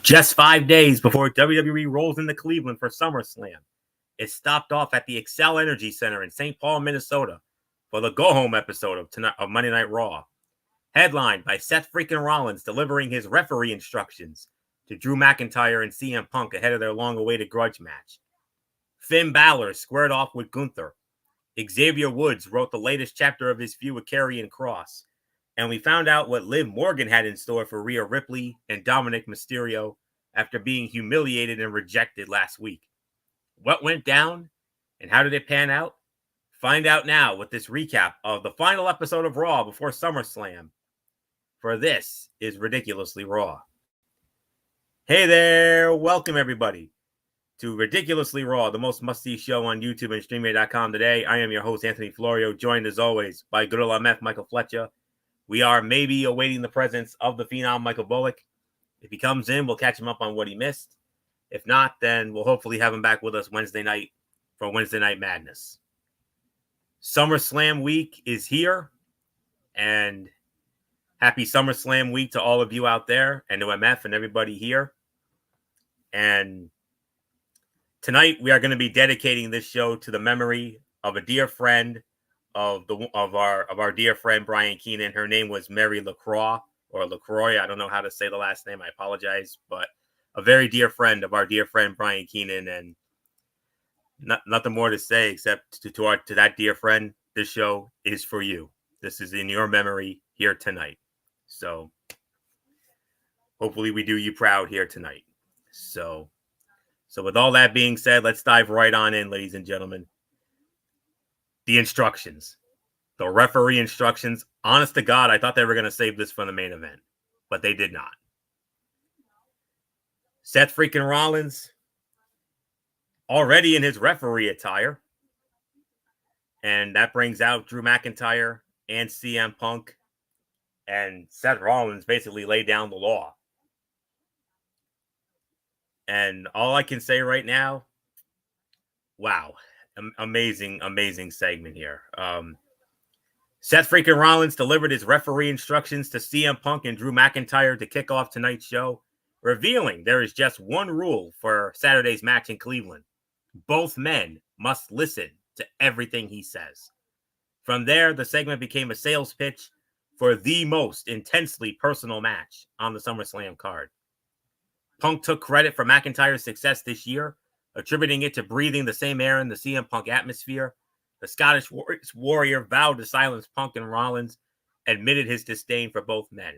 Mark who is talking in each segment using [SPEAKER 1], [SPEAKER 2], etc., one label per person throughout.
[SPEAKER 1] Just 5 days before WWE rolls into Cleveland for SummerSlam, it stopped off at the Excel Energy Center in St. Paul, Minnesota for the go-home episode of Monday Night Raw, headlined by Seth freaking Rollins delivering his referee instructions to Drew McIntyre and CM Punk ahead of their long-awaited grudge match. Finn Balor squared off with Gunther. Xavier Woods wrote the latest chapter of his feud with Karrion Kross. And we found out what Liv Morgan had in store for Rhea Ripley and Dominic Mysterio after being humiliated and rejected last week. What went down and how did it pan out? Find out now with this recap of the final episode of Raw before SummerSlam. For this is Ridiculously Raw. Hey there, welcome everybody to Ridiculously Raw, the most must-see show on YouTube and StreamYard.com today. I am your host, Anthony Florio, joined as always by good old MF Michael Fletcher. We are maybe awaiting the presence of the Phenom Michael Bullock. If he comes in, we'll catch him up on what he missed. If not, then we'll hopefully have him back with us Wednesday night for Wednesday Night Madness. SummerSlam week is here, and happy SummerSlam week to all of you out there and to MF and everybody here. And tonight we are going to be dedicating this show to the memory of a dear friend of our dear friend Brian Keenan. Her name was Mary LaCroix or LaCroix. I don't know how to say the last name. I apologize, but a very dear friend of our dear friend Brian Keenan, and nothing more to say except to that dear friend. This show is for you. This is in your memory here tonight. So hopefully we do you proud here tonight. So with all that being said, let's dive right on in, ladies and gentlemen. The instructions, the referee instructions. Honest to God, I thought they were going to save this for the main event, but they did not. Seth freaking Rollins, already in his referee attire. And that brings out Drew McIntyre and CM Punk. And Seth Rollins basically laid down the law. And all I can say right now, wow. Amazing segment here. Seth freaking Rollins delivered his referee instructions to CM Punk and Drew McIntyre to kick off tonight's show, revealing there is just one rule for Saturday's match in Cleveland. Both men must listen to everything he says. From there, the segment became a sales pitch for the most intensely personal match on the SummerSlam card. Punk took credit for McIntyre's success this year, attributing it to breathing the same air in the CM Punk atmosphere. The Scottish Warrior vowed to silence Punk, and Rollins admitted his disdain for both men.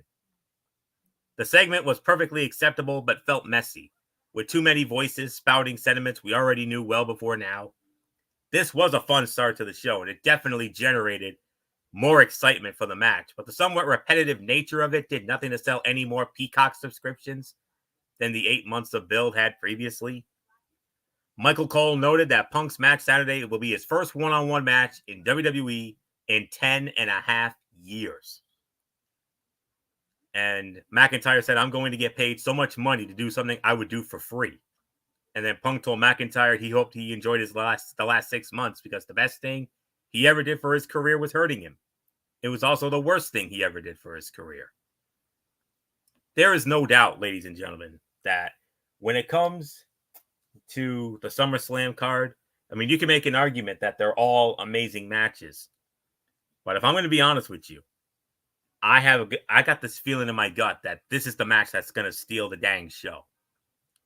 [SPEAKER 1] The segment was perfectly acceptable but felt messy, with too many voices spouting sentiments we already knew well before now. This was a fun start to the show, and it definitely generated more excitement for the match, but the somewhat repetitive nature of it did nothing to sell any more Peacock subscriptions than the 8 months of build had previously. Michael Cole noted that Punk's match Saturday will be his first one-on-one match in WWE in 10.5 years. And McIntyre said, "I'm going to get paid so much money to do something I would do for free." And then Punk told McIntyre he hoped he enjoyed the last 6 months because the best thing he ever did for his career was hurting him. It was also the worst thing he ever did for his career. There is no doubt, ladies and gentlemen, that when it comes to the SummerSlam card, I mean, you can make an argument that they're all amazing matches. But if I'm going to be honest with you, I got this feeling in my gut that this is the match that's going to steal the dang show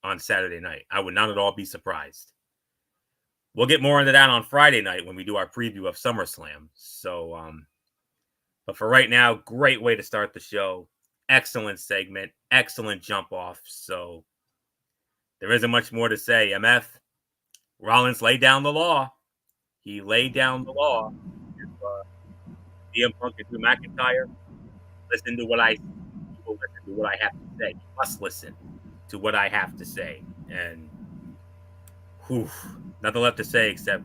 [SPEAKER 1] on Saturday night. I would not at all be surprised. We'll get more into that on Friday night when we do our preview of SummerSlam. So, but for right now, great way to start the show. Excellent segment, excellent jump off. So there isn't much more to say. MF, Rollins laid down the law. He laid down the law. CM Punk and Drew McIntyre, listen to what I have to say. You must listen to what I have to say. And nothing left to say except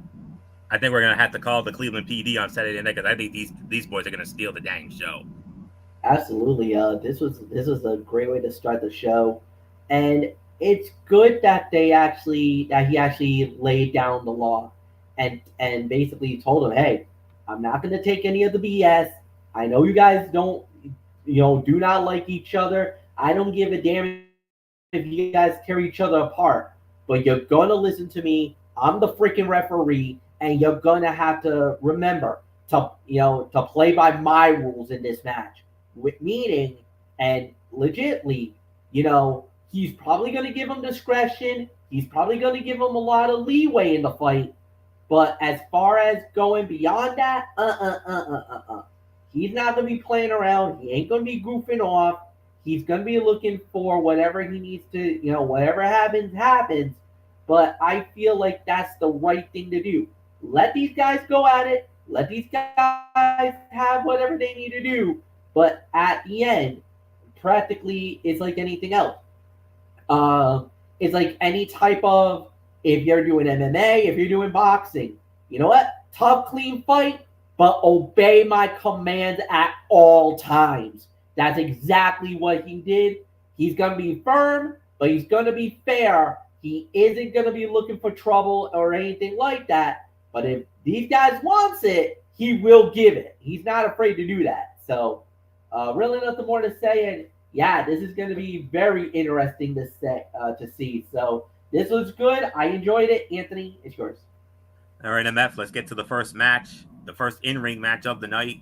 [SPEAKER 1] I think we're gonna have to call the Cleveland PD on Saturday night because I think these boys are gonna steal the dang show.
[SPEAKER 2] Absolutely. This was a great way to start the show, and it's good that he actually laid down the law, and basically told him, hey, I'm not going to take any of the BS. I know you guys do not like each other. I don't give a damn if you guys tear each other apart, but you're gonna listen to me. I'm the freaking referee, and you're gonna have to remember to play by my rules in this match. With meaning and legitly, he's probably gonna give him discretion. He's probably gonna give him a lot of leeway in the fight. But as far as going beyond that, he's not gonna be playing around. He ain't gonna be goofing off. He's gonna be looking for whatever he needs to, whatever happens, happens. But I feel like that's the right thing to do. Let these guys go at it. Let these guys have whatever they need to do. But at the end, practically, it's like anything else. It's like any type of, if you're doing MMA, if you're doing boxing, you know what? Tough, clean fight, but obey my commands at all times. That's exactly what he did. He's going to be firm, but he's going to be fair. He isn't going to be looking for trouble or anything like that. But if these guys wants it, he will give it. He's not afraid to do that. So, really nothing more to say. And yeah, this is going to be very interesting to see. So this was good. I enjoyed it. Anthony, it's yours.
[SPEAKER 1] All right, MF, let's get to the first match, the first in-ring match of the night.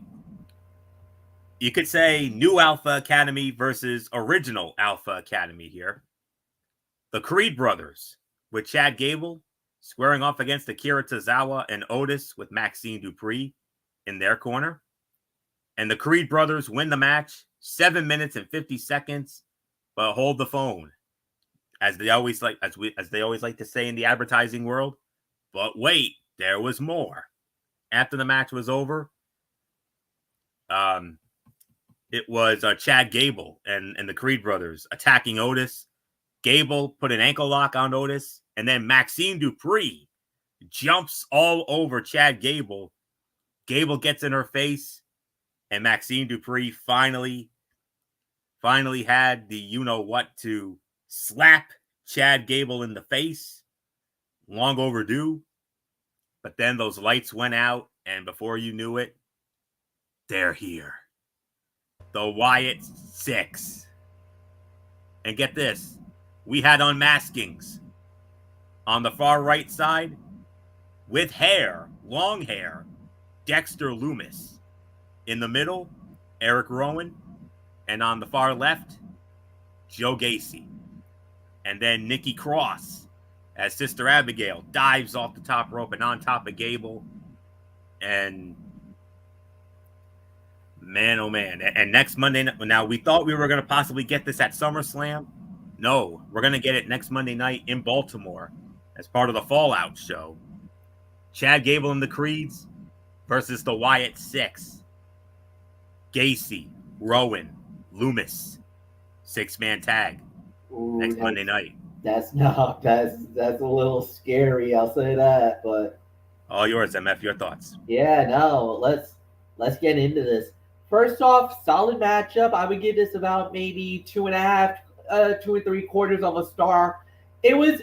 [SPEAKER 1] You could say New Alpha Academy versus Original Alpha Academy here. The Creed brothers with Chad Gable squaring off against Akira Tozawa and Otis with Maxine Dupree in their corner. And the Creed brothers win the match 7 minutes and 50 seconds, but hold the phone. As they always like to say in the advertising world. But wait, there was more. After the match was over, it was Chad Gable and the Creed brothers attacking Otis. Gable put an ankle lock on Otis, and then Maxine Dupree jumps all over Chad Gable. Gable gets in her face, and Maxine Dupree finally had the you-know-what to slap Chad Gable in the face. Long overdue. But then those lights went out, and before you knew it, they're here. The Wyatt Six. And get this, we had unmaskings. On the far right side, with hair, long hair, Dexter Lumis. In the middle, Eric Rowan. And on the far left, Joe Gacy. And then Nikki Cross as Sister Abigail dives off the top rope and on top of Gable. And man, oh man. And next Monday night, now we thought we were going to possibly get this at SummerSlam. No, we're going to get it next Monday night in Baltimore as part of the Fallout show. Chad Gable and the Creeds versus the Wyatt Six. Gacy, Rowan, Lumis. 6-man tag.
[SPEAKER 2] Ooh,
[SPEAKER 1] next Monday night.
[SPEAKER 2] That's a little scary, I'll say that, but
[SPEAKER 1] all yours, MF, your thoughts.
[SPEAKER 2] Yeah, no, let's get into this. First off, solid matchup. I would give this about maybe 2.5, 2 3/4 of a star. It was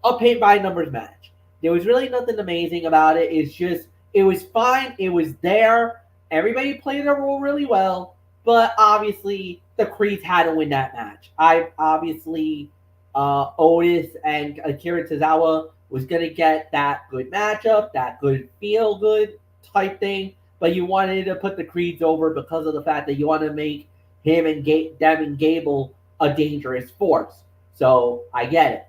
[SPEAKER 2] a paint by numbers match. There was really nothing amazing about it. It was fine. It was there. Everybody played their role really well, but obviously the Creeds had to win that match. Otis and Akira Tozawa was going to get that good matchup, that good feel-good type thing, but you wanted to put the Creeds over because of the fact that you want to make him and Devin Gable a dangerous force. So I get it.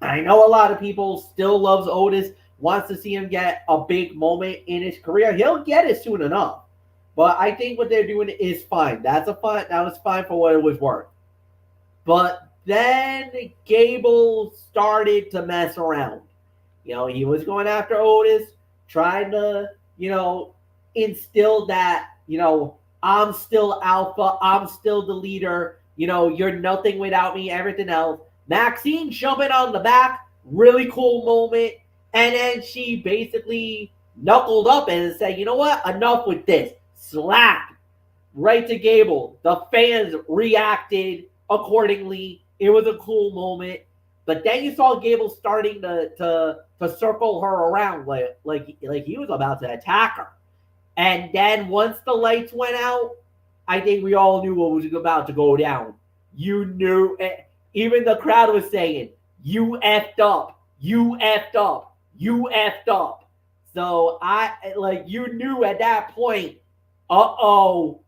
[SPEAKER 2] I know a lot of people still loves Otis, wants to see him get a big moment in his career. He'll get it soon enough. But I think what they're doing is fine. That was fine for what it was worth. But then Gable started to mess around. He was going after Otis, trying to, instill that, I'm still alpha, I'm still the leader, you're nothing without me, everything else. Maxine jumping on the back, really cool moment. And then she basically knuckled up and said, you know what, enough with this. Slap right to Gable. The fans reacted accordingly. It was a cool moment. But then you saw Gable starting to circle her around like he was about to attack her. And then once the lights went out, I think we all knew what was about to go down. You knew it. Even the crowd was saying, "You effed up, you effed up, you effed up." So you knew at that point, oh,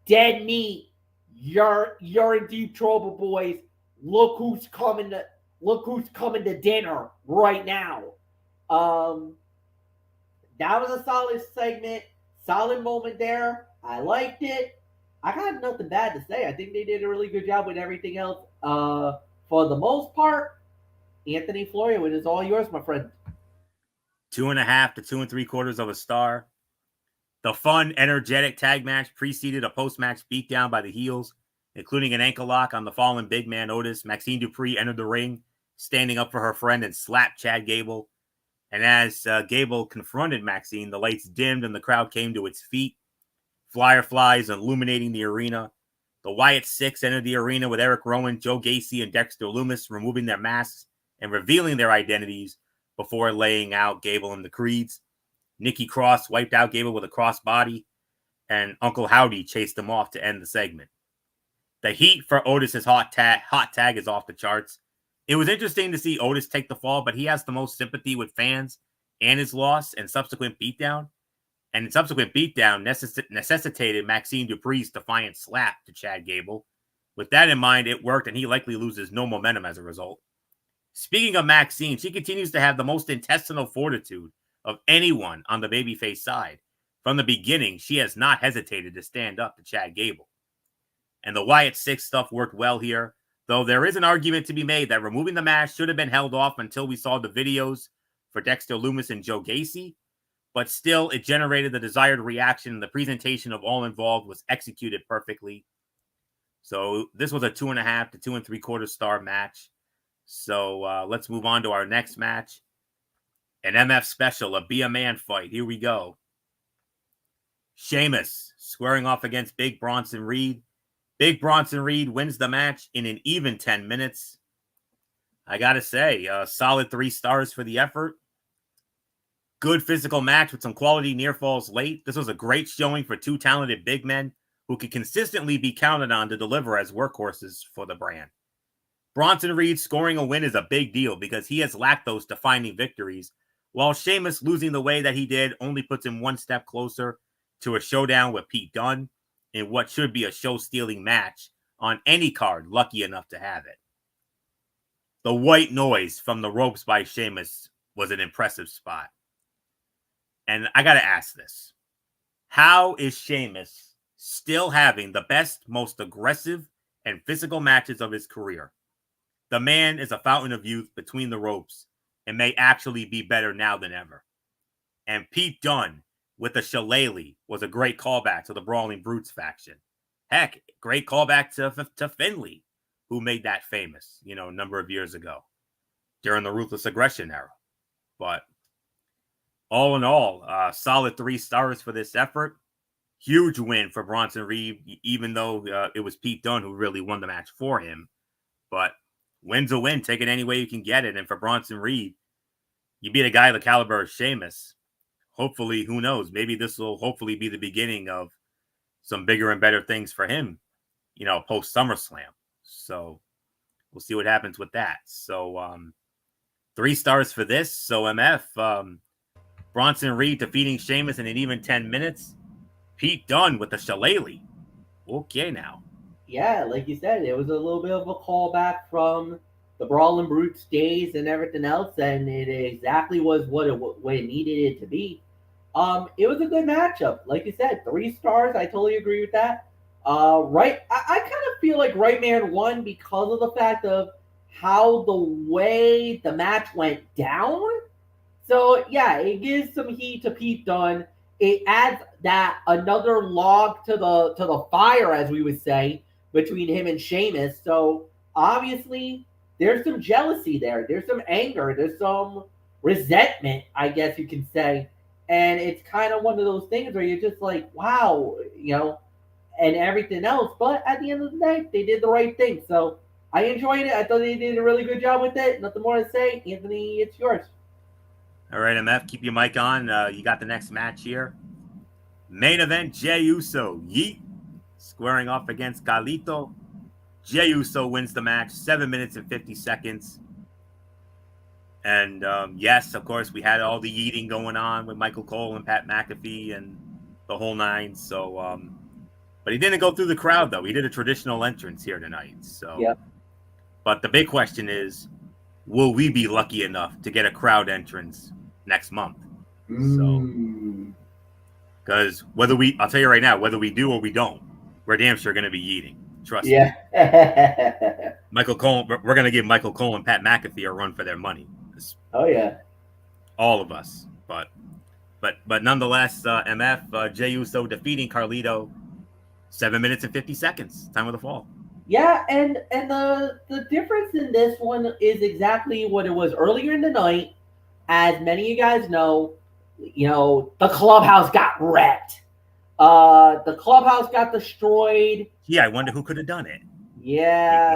[SPEAKER 2] dead meat. You're in deep trouble, boys. Look who's coming to look who's coming to dinner right now. Um, that was a solid segment, solid moment there. I liked it. I got nothing bad to say. I think they did a really good job with everything else. For the most part, Anthony Florio, it is all yours, my friend.
[SPEAKER 1] 2.5 to 2.75 of a star. The fun, energetic tag match preceded a post-match beatdown by the heels, including an ankle lock on the fallen big man Otis. Maxine Dupree entered the ring, standing up for her friend, and slapped Chad Gable. And as Gable confronted Maxine, the lights dimmed and the crowd came to its feet. Fireflies illuminating the arena. The Wyatt Six entered the arena with Eric Rowan, Joe Gacy, and Dexter Lumis removing their masks and revealing their identities before laying out Gable and the Creeds. Nikki Cross wiped out Gable with a crossbody, and Uncle Howdy chased him off to end the segment. The heat for Otis's hot tag is off the charts. It was interesting to see Otis take the fall, but he has the most sympathy with fans and his loss and subsequent beatdown. And in subsequent beatdown necessitated Maxine Dupree's defiant slap to Chad Gable. With that in mind, it worked, and he likely loses no momentum as a result. Speaking of Maxine, she continues to have the most intestinal fortitude of anyone on the babyface side. From the beginning, she has not hesitated to stand up to Chad Gable. And the Wyatt Six stuff worked well here, though there is an argument to be made that removing the mask should have been held off until we saw the videos for Dexter Lumis and Joe Gacy. But still, it generated the desired reaction, and the presentation of all involved was executed perfectly. So this was a 2.5 to 2.75 star match. So let's move on to our next match. An MF special, a Be a Man fight. Here we go. Sheamus squaring off against Big Bronson Reed. Big Bronson Reed wins the match in an even 10 minutes. I gotta say, a solid 3 stars for the effort. Good physical match with some quality near falls late. This was a great showing for 2 talented big men who can consistently be counted on to deliver as workhorses for the brand. Bronson Reed scoring a win is a big deal because he has lacked those defining victories, while Sheamus losing the way that he did only puts him one step closer to a showdown with Pete Dunne in what should be a show-stealing match on any card lucky enough to have it. The white noise from the ropes by Sheamus was an impressive spot. And I got to ask this. How is Sheamus still having the best, most aggressive, and physical matches of his career? The man is a fountain of youth between the ropes and may actually be better now than ever. And Pete Dunne with the shillelagh was a great callback to the Brawling Brutes faction. Heck, great callback to Finlay, who made that famous, a number of years ago during the Ruthless Aggression era. But all in all, solid 3 stars for this effort. Huge win for Bronson Reed, even though it was Pete Dunne who really won the match for him. But win's a win. Take it any way you can get it. And for Bronson Reed, you beat a guy of the caliber of Sheamus. Hopefully, who knows? Maybe this will hopefully be the beginning of some bigger and better things for him, post SummerSlam. So we'll see what happens with that. So 3 stars for this. So MF, Bronson Reed defeating Sheamus in an even 10 minutes. Pete Dunne with the shillelagh. Okay, now.
[SPEAKER 2] Yeah, like you said, it was a little bit of a callback from the Brawling Brutes days and everything else, and it exactly was what it needed it to be. It was a good matchup. Like you said, 3 stars. I totally agree with that. I kind of feel like Right Man won because of the fact of how the way the match went down. So yeah, it gives some heat to Pete Dunne. It adds that another log to the fire, as we would say, between him and Sheamus. So obviously there's some jealousy there. There's some anger. There's some resentment, I guess you can say. And it's kind of one of those things where you're just like, wow, and everything else. But at the end of the day, they did the right thing. So I enjoyed it. I thought they did a really good job with it. Nothing more to say. Anthony, it's yours.
[SPEAKER 1] All right, MF, keep your mic on. You got the next match here. Main event, Jey Uso, Yeet, squaring off against Carlito. Jey Uso wins the match, 7 minutes and 50 seconds. And yes, of course, we had all the eating going on with Michael Cole and Pat McAfee and the whole nine. So, but he didn't go through the crowd, though. He did a traditional entrance here tonight. So,
[SPEAKER 2] Yep.
[SPEAKER 1] But the big question is, will we be lucky enough to get a crowd entrance next month? Because I'll tell you right now, whether we do or we don't, we're damn sure going to be eating. Trust me. Michael Cole, we're going to give Michael Cole and Pat McAfee a run for their money.
[SPEAKER 2] Oh yeah,
[SPEAKER 1] all of us. But nonetheless, MF Jey Uso defeating Carlito, 7 minutes and 50 seconds, time of the fall.
[SPEAKER 2] Yeah, and the difference in this one is exactly what it was earlier in the night. As many of you guys know, the clubhouse got wrecked. The clubhouse got destroyed.
[SPEAKER 1] Yeah, I wonder who could have done it.
[SPEAKER 2] Yeah,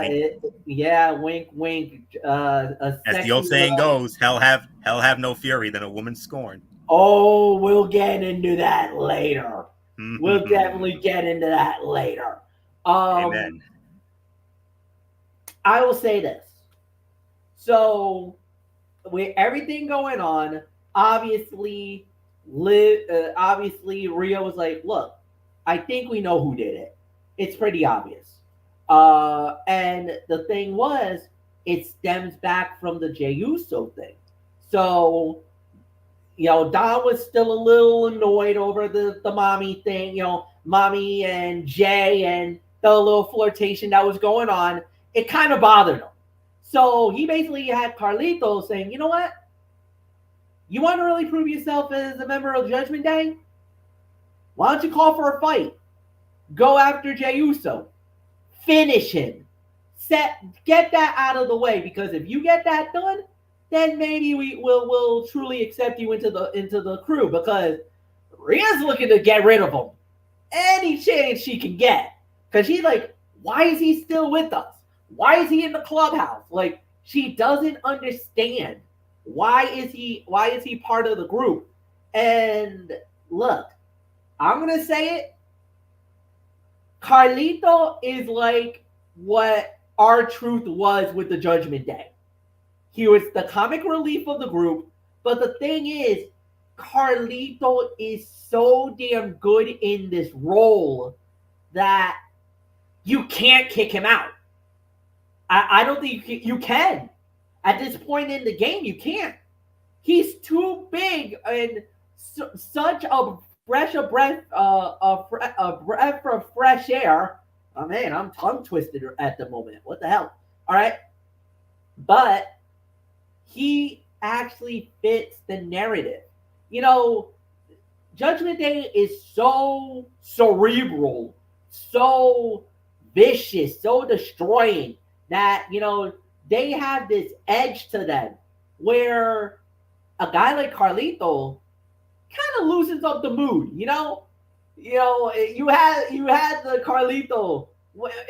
[SPEAKER 2] wink, wink.
[SPEAKER 1] As the old saying goes, hell have no fury than a woman scorned.
[SPEAKER 2] Oh, we'll get into that later. We'll definitely get into that later.
[SPEAKER 1] Amen.
[SPEAKER 2] I will say this. So, with everything going on, obviously Rhea was like, look, I think we know who did it. It's pretty obvious. And the thing was, it stems back from the Jey Uso thing. So, Dom was still a little annoyed over the mommy thing, mommy and Jay and the little flirtation that was going on. It kind of bothered him. So he basically had Carlito saying, you know what? You want to really prove yourself as a member of Judgment Day? Why don't you call for a fight? Go after Jey Uso. Finish him. Get that out of the way, because if you get that done, then maybe we'll truly accept you into the crew, because Rhea's looking to get rid of him any chance she can get. Because she's like, why is he still with us? Why is he in the clubhouse? Like, she doesn't understand. Why is he part of the group? And look, I'm gonna say it. Carlito is like what R-Truth was with the Judgment Day. He was the comic relief of the group, but the thing is, Carlito is so damn good in this role that you can't kick him out. I don't think you can. At this point in the game, you can't. He's too big and such a breath of fresh air. Oh man, I'm tongue twisted at the moment. What the hell? All right, but he actually fits the narrative. Judgment Day is so cerebral, so vicious, so destroying that, they have this edge to them where a guy like Carlito kind of loosens up the mood, you had the Carlito,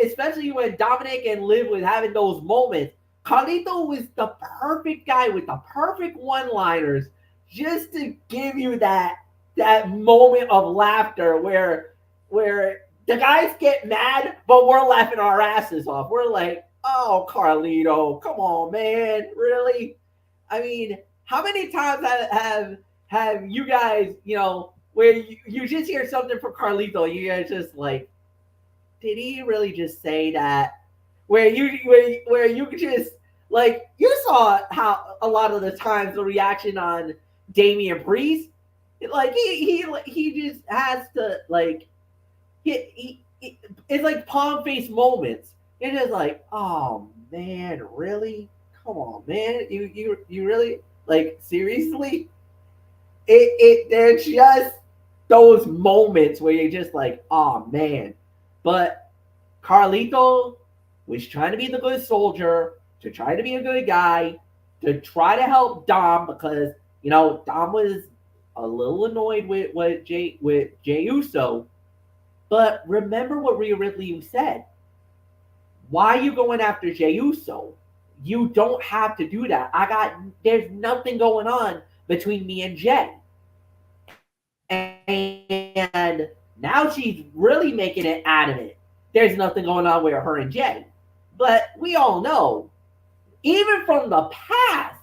[SPEAKER 2] especially when Dominic and Liv was having those moments. Carlito was the perfect guy with the perfect one-liners just to give you that moment of laughter where the guys get mad, but we're laughing our asses off. We're like, oh, Carlito, come on, man, really? I mean, how many times have you guys, where you just hear something from Carlito, you guys just like, did he really just say that? Where you could just, like, you saw how a lot of the times the reaction on Damian Priest, like he just has to, like, he it's like palm face moments. It's just like, oh man, really? Come on, man. You really, like, seriously? They're just those moments where you're just like, oh man. But Carlito was trying to be the good soldier, to try to be a good guy, to try to help Dom, because Dom was a little annoyed with Jey Uso. But remember what Rhea Ripley said. Why are you going after Jey Uso? You don't have to do that. There's nothing going on between me and Jey. And now she's really making it adamant. There's nothing going on with her and Jey. But we all know, even from the past,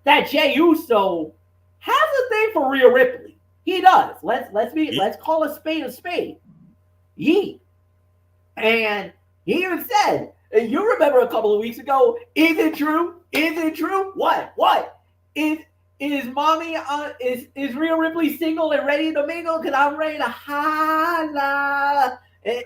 [SPEAKER 2] that Jey Uso has a thing for Rhea Ripley. He does. Let's call a spade a spade. Yeet. And he even said, and you remember a couple of weeks ago, is it true? Is it true? What? Is mommy is Rhea Ripley single and ready to mingle? Because I'm ready to holla. And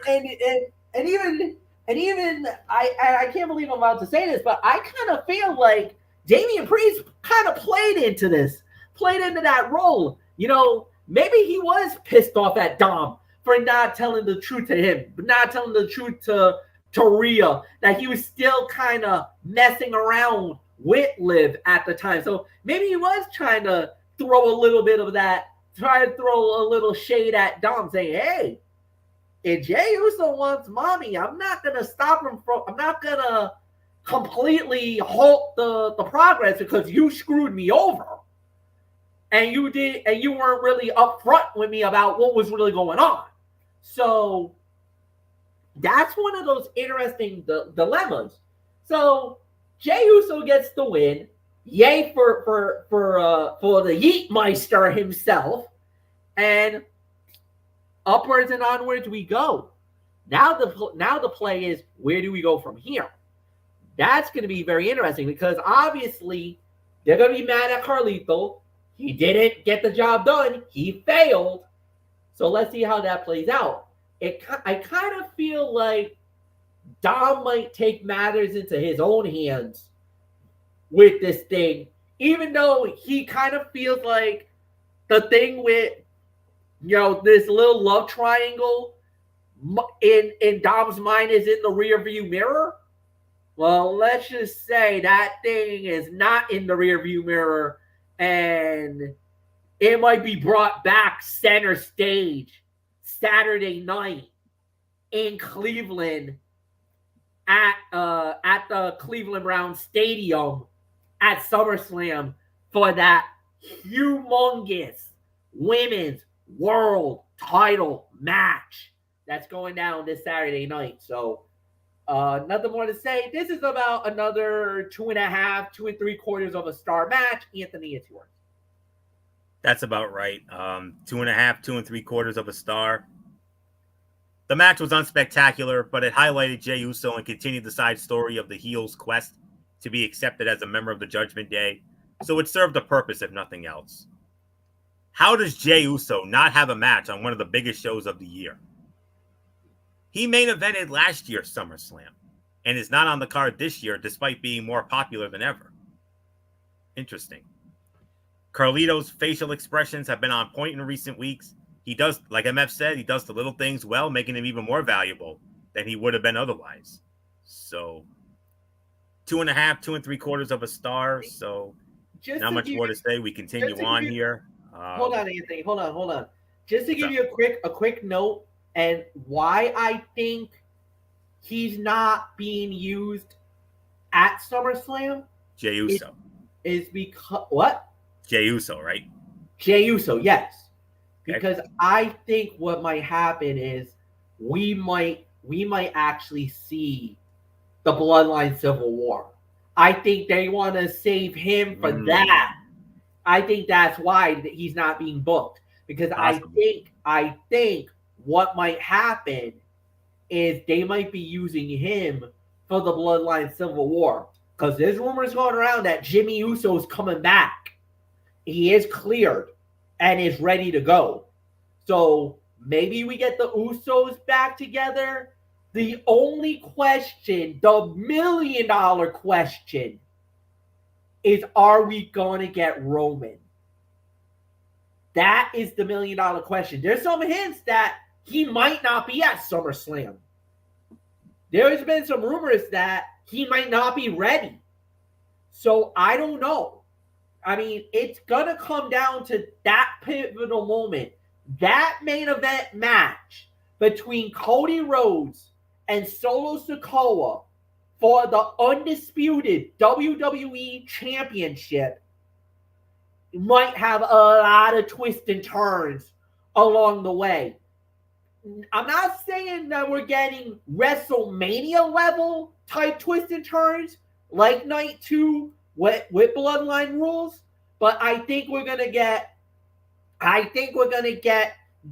[SPEAKER 2] even I can't believe I'm about to say this, but I kind of feel like Damian Priest kind of played into that role. You know, maybe he was pissed off at Dom for not telling the truth to him, but not telling the truth to Rhea, that he was still kind of messing around with Liv at the time. So maybe he was trying to throw a little bit of that, try to throw a little shade at Dom, saying, hey, if Jey Uso wants mommy, I'm not going to stop him from, I'm not going to completely halt the progress because you screwed me over. And you weren't really upfront with me about what was really going on. So that's one of those interesting dilemmas. So Jey Uso gets the win. Yay for the Yeetmeister himself. And upwards and onwards we go. Now the play is, where do we go from here? That's going to be very interesting because obviously they're going to be mad at Carlito. He didn't get the job done. He failed. So let's see how that plays out. I kind of feel like Dom might take matters into his own hands with this thing, even though he kind of feels like the thing with, this little love triangle in Dom's mind is in the rearview mirror. Well, let's just say that thing is not in the rearview mirror, and it might be brought back center stage Saturday night in Cleveland at the Cleveland Browns Stadium at SummerSlam for that humongous women's world title match that's going down this Saturday night. So nothing more to say. This is about another 2.5, 2 3/4 of a star match. Anthony, it's yours.
[SPEAKER 1] That's about right. 2.5, 2 3/4 of a star. The match was unspectacular, but it highlighted Jey Uso and continued the side story of the heel's quest to be accepted as a member of the Judgment Day. So it served a purpose, if nothing else. How does Jey Uso not have a match on one of the biggest shows of the year? He main evented last year's SummerSlam and is not on the card this year despite being more popular than ever. Interesting. Carlito's facial expressions have been on point in recent weeks. He does, like MF said, he does the little things well, making him even more valuable than he would have been otherwise. So 2.5, 2 3/4 of a star. So just not much more to say. We continue on here.
[SPEAKER 2] Hold on, Anthony. Hold on. Just to give you a quick note and why I think he's not being used at SummerSlam.
[SPEAKER 1] Jey Uso.
[SPEAKER 2] Is because what?
[SPEAKER 1] Jey Uso, right?
[SPEAKER 2] Jey Uso, yes. Because I think what might happen is we might actually see the Bloodline Civil War. I think they want to save him for that. I think that's why he's not being booked. Because awesome. I think what might happen is they might be using him for the Bloodline Civil War. Because there's rumors going around that Jimmy Uso is coming back. He is cleared and is ready to go. So maybe we get the Usos back together. The only question, the $1 million question, is are we going to get Roman? That is the $1 million question. There's some hints that he might not be at SummerSlam. There's been some rumors that he might not be ready. So I don't know. I mean, it's going to come down to that pivotal moment, that main event match between Cody Rhodes and Solo Sikoa for the undisputed WWE Championship. Might have a lot of twists and turns along the way. I'm not saying that we're getting WrestleMania level type twists and turns like Night 2 with Bloodline rules, but I think we're gonna get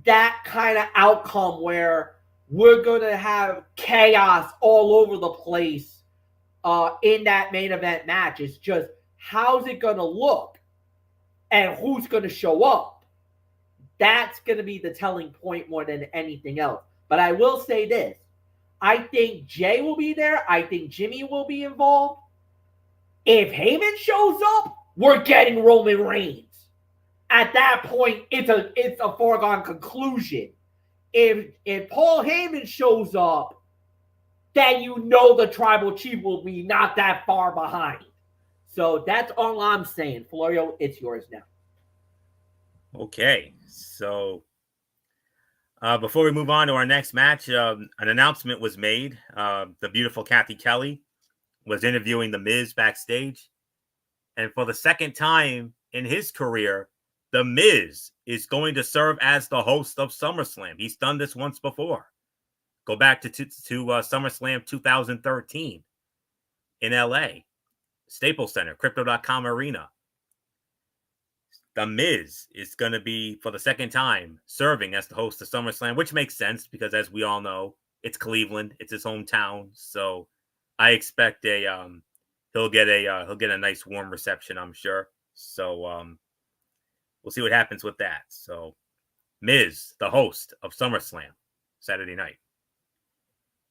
[SPEAKER 2] that kind of outcome where we're gonna have chaos all over the place in that main event match. It's just how's it gonna look and who's gonna show up. That's going to be the telling point more than anything else. But I will say this. I think Jay will be there. I think Jimmy will be involved. If Heyman shows up, we're getting Roman Reigns. At that point, it's a foregone conclusion. If Paul Heyman shows up, then you know the Tribal Chief will be not that far behind. So that's all I'm saying. Florio, it's yours now.
[SPEAKER 1] Okay, so before we move on to our next match, an announcement was made. The beautiful Kathy Kelly was interviewing The Miz backstage. And for the second time in his career, The Miz is going to serve as the host of SummerSlam. He's done this once before. Go back to SummerSlam 2013 in LA, Staples Center, Crypto.com Arena. The Miz is going to be, for the second time, serving as the host of SummerSlam, which makes sense because, as we all know, it's Cleveland, it's his hometown. So I expect he'll get a nice warm reception, I'm sure. So we'll see what happens with that. So Miz, the host of SummerSlam, Saturday night.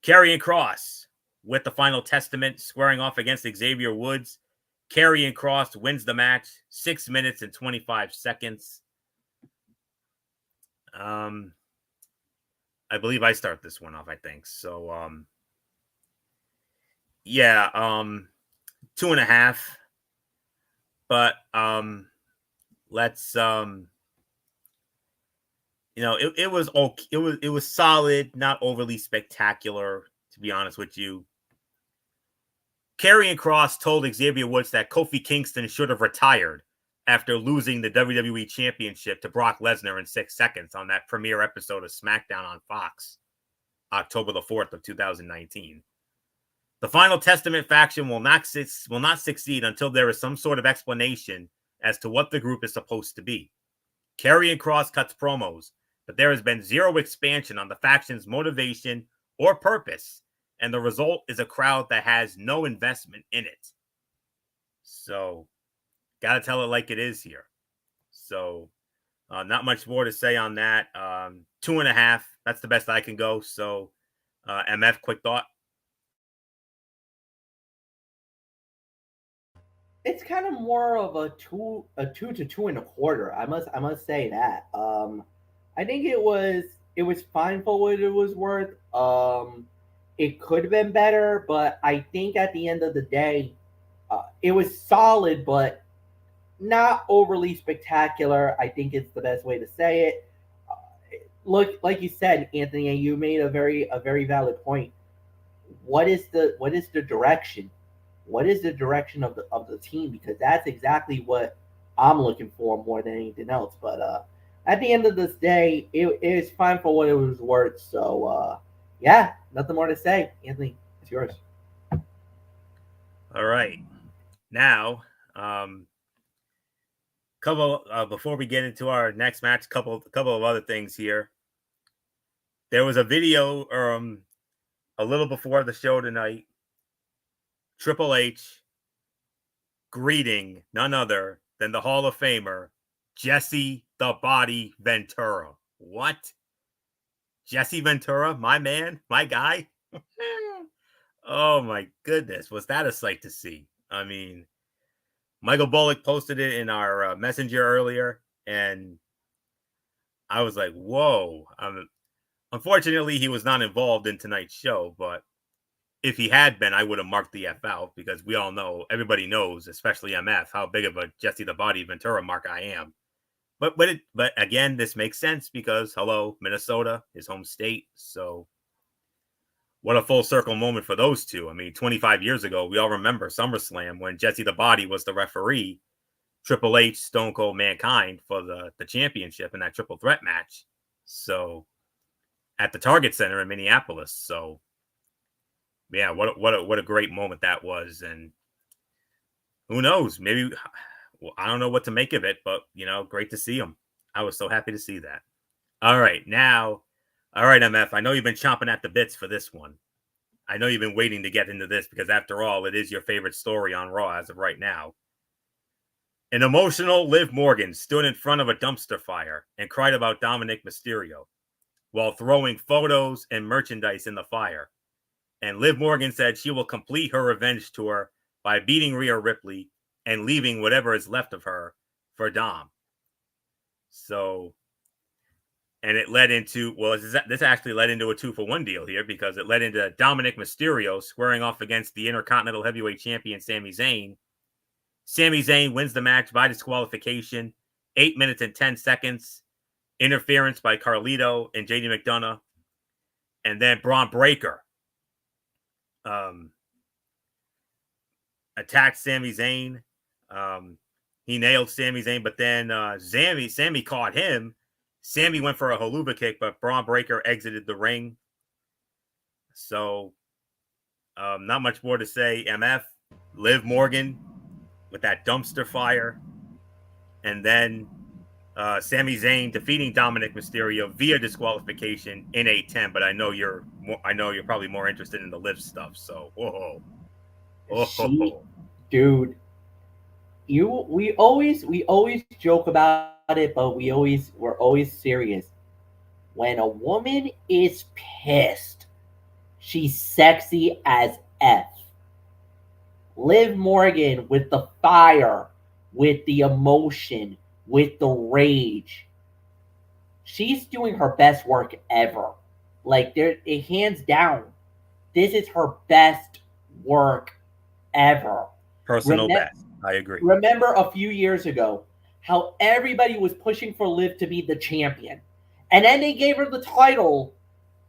[SPEAKER 1] Karrion Kross with the Final Testament squaring off against Xavier Woods. Karrion Kross wins the match, 6 minutes and 25 seconds. I believe I start this one off, I think. So, 2.5. But let's it was okay. It was solid, not overly spectacular, to be honest with you. Karrion Kross told Xavier Woods that Kofi Kingston should have retired after losing the WWE Championship to Brock Lesnar in 6 seconds on that premiere episode of SmackDown on Fox, October the 4th of 2019. The Final Testament faction will not succeed until there is some sort of explanation as to what the group is supposed to be. Karrion Kross cuts promos, but there has been zero expansion on the faction's motivation or purpose, and the result is a crowd that has no investment in it. So, gotta tell it like it is here. So, not much more to say on that. 2.5, that's the best I can go. So, MF, quick thought.
[SPEAKER 2] It's kind of more of a 2 to 2.25. I must say that. I think it was fine for what it was worth. It could have been better, but I think at the end of the day, it was solid, but not overly spectacular. I think it's the best way to say it. Look, like you said, Anthony, and you made a very valid point. What is the direction? What is the direction of the team? Because that's exactly what I'm looking for more than anything else. But at the end of this day, it is fine for what it was worth. So yeah, nothing more to say. Anthony, it's yours.
[SPEAKER 1] All right. Now, before we get into our next match, couple of other things here. There was a video a little before the show tonight. Triple H greeting none other than the Hall of Famer, Jesse the Body Ventura. What? Jesse Ventura, my man, my guy? Oh my goodness, was that a sight to see? I mean, Michael Bullock posted it in our messenger earlier, and I was like, whoa. Unfortunately, he was not involved in tonight's show, but if he had been, I would have marked the F out because we all know, everybody knows, especially MF, how big of a Jesse the Body Ventura mark I am. But again, this makes sense because, hello, Minnesota, his home state. So what a full circle moment for those two. I mean, 25 years ago, we all remember SummerSlam when Jesse the Body was the referee, Triple H, Stone Cold, Mankind for the championship in that triple threat match. So at the Target Center in Minneapolis. So, yeah, what a great moment that was. And who knows? Maybe, well, I don't know what to make of it, but great to see him. I was so happy to see that. All right, now, all right, MF. I know you've been chomping at the bits for this one. I know you've been waiting to get into this because, after all, it is your favorite story on Raw as of right now. An emotional Liv Morgan stood in front of a dumpster fire and cried about Dominic Mysterio while throwing photos and merchandise in the fire. And Liv Morgan said she will complete her revenge tour by beating Rhea Ripley and leaving whatever is left of her for Dom. So, and it led into, well, this actually led into a 2-for-1 deal here, because it led into Dominic Mysterio squaring off against the Intercontinental Heavyweight Champion Sami Zayn. Sami Zayn wins the match by disqualification, 8 minutes and 10 seconds. Interference by Carlito and JD McDonough. And then Braun Breaker attacked Sami Zayn. He nailed Sami Zayn, but then Sami caught him. Sami went for a haluva kick, but Braun Breaker exited the ring. So, not much more to say. MF, Liv Morgan with that dumpster fire. And then Sami Zayn defeating Dominic Mysterio via disqualification in 8-10. But I know you're probably more interested in the Liv stuff. So,
[SPEAKER 2] dude, we always joke about it, but we're always serious. When a woman is pissed, she's sexy as F. Liv Morgan with the fire, with the emotion, with the rage. She's doing her best work ever. Like, hands down, this is her best work ever.
[SPEAKER 1] Personal best. I agree.
[SPEAKER 2] Remember a few years ago how everybody was pushing for Liv to be the champion. And then they gave her the title,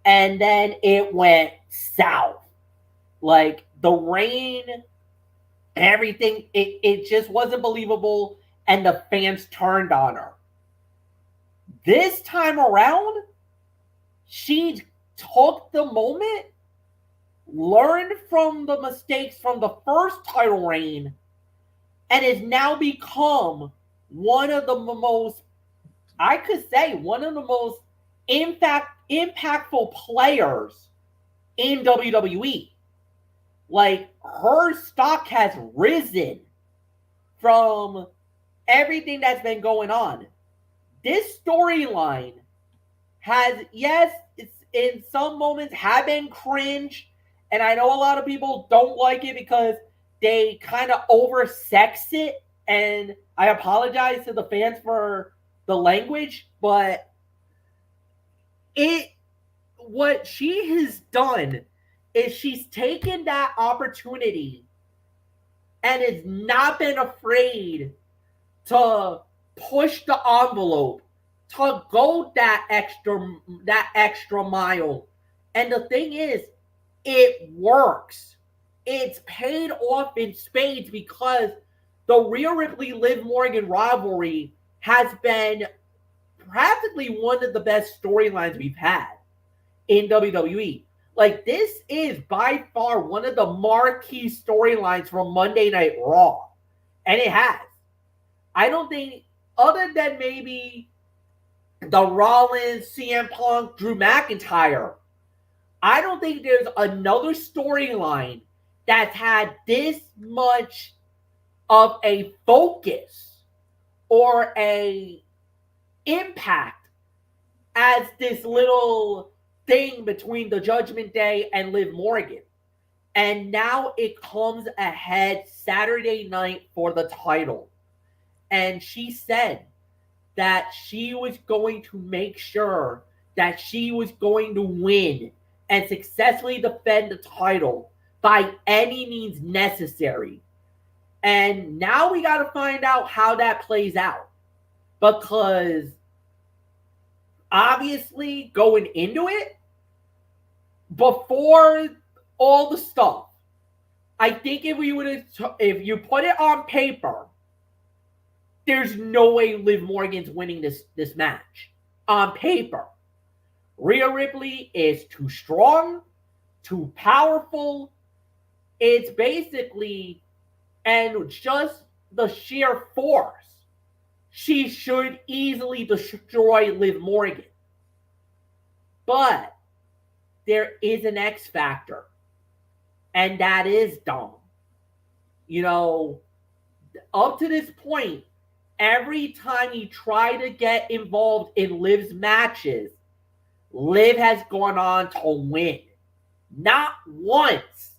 [SPEAKER 2] and then it went south. Like, the reign, everything, it just wasn't believable, and the fans turned on her. This time around, she took the moment, learned from the mistakes from the first title reign, and has now become one of the most, I could say, one of the most impactful players in WWE. Like, her stock has risen from everything that's been going on. This storyline has, yes, it's in some moments have been cringe, and I know a lot of people don't like it because they kind of oversex it, and I apologize to the fans for the language, but what she has done is she's taken that opportunity and has not been afraid to push the envelope, to go that extra mile. And the thing is, it works. It's paid off in spades, because the Rhea Ripley Liv Morgan rivalry has been practically one of the best storylines we've had in WWE. Like, this is by far one of the marquee storylines from Monday Night Raw. And it has. I don't think, other than maybe the Rollins, CM Punk, Drew McIntyre, I don't think there's another storyline that's had this much of a focus or a impact as this little thing between the Judgment Day and Liv Morgan. And now it comes ahead Saturday night for the title. And she said that she was going to make sure that she was going to win and successfully defend the title by any means necessary. And now we got to find out how that plays out. Because obviously, going into it, before all the stuff, I think if you put it on paper, there's no way Liv Morgan's winning this match on paper. Rhea Ripley is too strong, too powerful. It's basically, and just the sheer force, she should easily destroy Liv Morgan. But there is an X factor, and that is Dom. You know, up to this point, every time he tried to get involved in Liv's matches, Liv has gone on to win. Not once.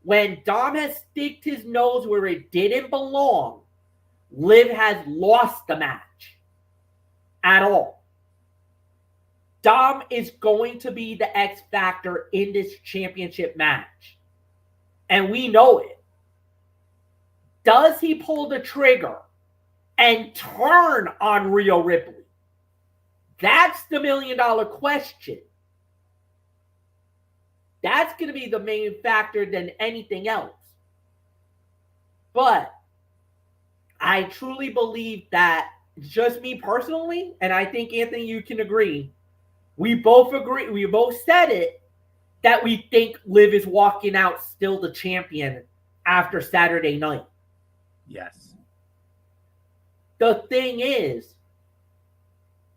[SPEAKER 2] When Dom has sticked his nose where it didn't belong, Liv has lost the match. At all. Dom is going to be the X factor in this championship match. And we know it. Does he pull the trigger and turn on Rhea Ripley? That's the $1 million question. That's going to be the main factor than anything else. But I truly believe that, just me personally, and I think, Anthony, you can agree, we both said it, that we think Liv is walking out still the champion after Saturday night.
[SPEAKER 1] Yes.
[SPEAKER 2] The thing is,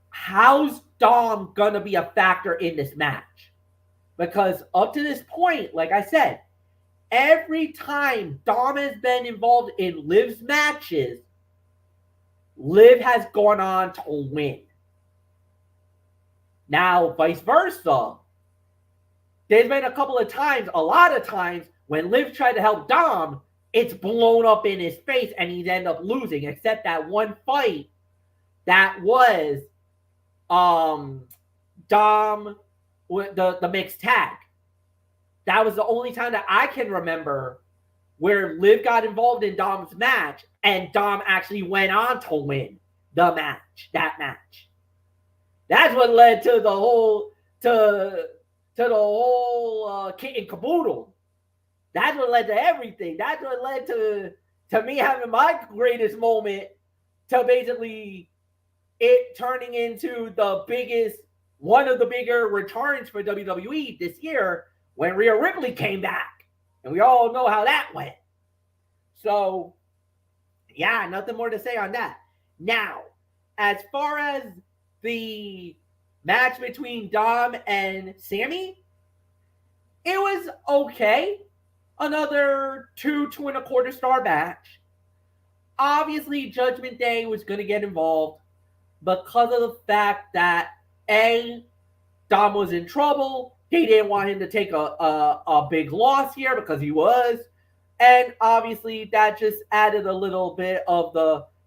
[SPEAKER 2] how's Dom going to be a factor in this match? Because up to this point, like I said, every time Dom has been involved in Liv's matches, Liv has gone on to win. Now, vice versa, there's been a lot of times, when Liv tried to help Dom, it's blown up in his face and he's ended up losing, except that one fight that was Dom with the mixed tag. That was the only time that I can remember where Liv got involved in Dom's match and Dom actually went on to win that match. That's what led to the whole kit and caboodle. That's what led to everything. That's what led to me having my greatest moment, to basically it turning into one of the bigger returns for WWE this year, when Rhea Ripley came back. And we all know how that went. So, yeah, nothing more to say on that. Now, as far as the match between Dom and Sammy, it was okay. Another 2.25 star match. Obviously, Judgment Day was going to get involved because of the fact that, A, Dom was in trouble. They didn't want him to take a big loss here because he was. And obviously, that just added a little bit of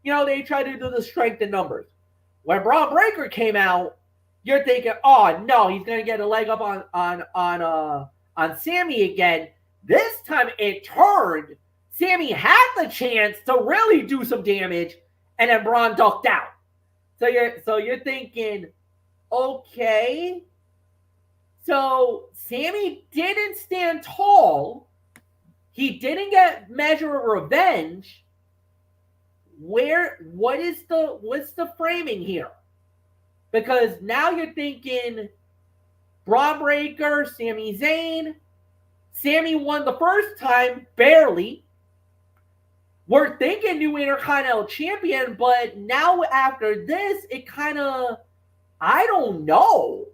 [SPEAKER 2] they tried to do the strength in numbers. When Braun Breaker came out, you're thinking, oh, no, he's going to get a leg up on Sammy again. This time it turned. Sammy had the chance to really do some damage, and then Braun ducked out. So you're thinking, okay, so Sammy didn't stand tall. He didn't get measure of revenge. What's the framing here? Because now you're thinking Braun Breaker, Sami Zayn. Sammy won the first time, barely. We're thinking new Intercontinental Champion, but now after this, it kind of, I don't know.